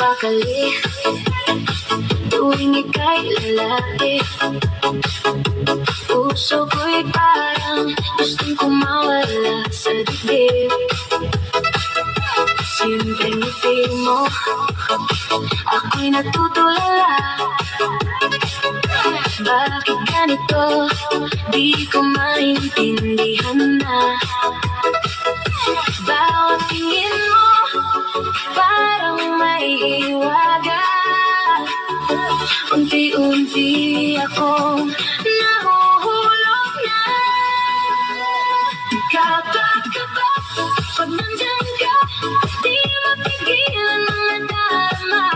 pakali tuwing ika'y lalaki. Puso ko'y parang gustong kumawala sa dibdib. Simpleng ngiti mo, ako'y natutulala. Bakit ganito, di ko maintindihan na. Bawat tingin mo, parang may iwaga. Unti-unti akong nahuhulog na. Kapag pag nandyan ka, di mapigilan ang nadarama.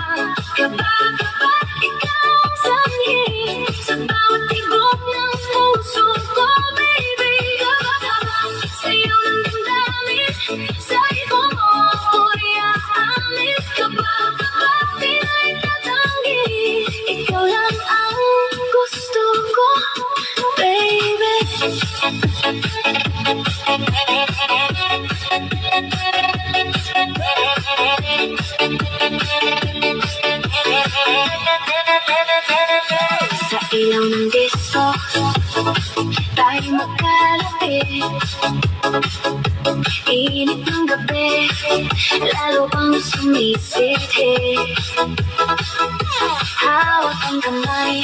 Kapag ikaw ang sanhi sa bawat tibok ng puso ko, baby. Kapag sa'yo ng damdamin, sa'yo mo ako'y aamin. Kapag di na itatanggi, ikaw lang ang gusto ko, baby. Sa ilaw ng disco, tayo magkalapit. Init ng gabi, lalo pang sumisiti. Hawak ang kamay,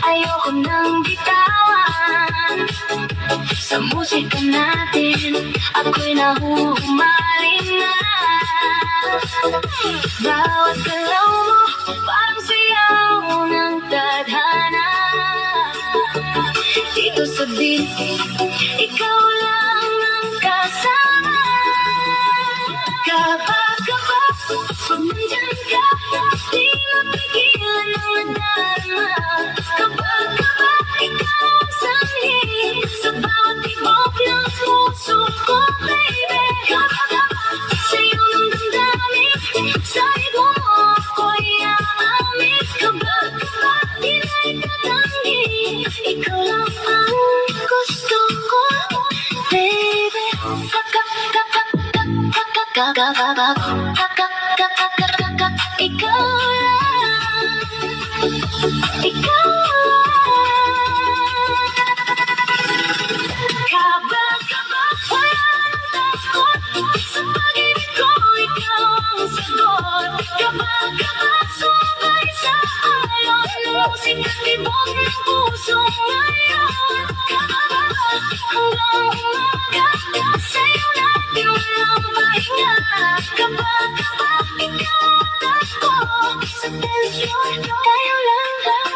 ayoko nang bitawan. Sa musika natin, ako'y nahuhumaling na. Bawat galaw mo, parang sayaw ng tadhana. Dito sa beat, ikaw lang ang kasama. Kapag pag nandyan ka, di mapigilan ang nadarama. Kapag ikaw ang sanhi sa bawat tibok ng puso ko, baby. Kapag sa'yo ng damdamin, sa'yo mo ako'y aamin. Kapag di na itatanggi, ikaw lang ang gusto ko, baby. Ikaw lang, ikaw lang. Kapag wala nang takot, sa pag-ibig ko ikaw ang sagot. Kapag sumabay sa alon ng musika't tibok ng puso ngayon. Kapag hanggang umaga, sa'yo natin walang pahinga. Kapag ikaw at ako, sa tensyon, tayo lang ang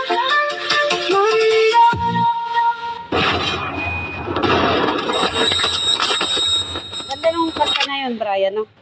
mundo. Ganda nung kanta na yun, Brian, no?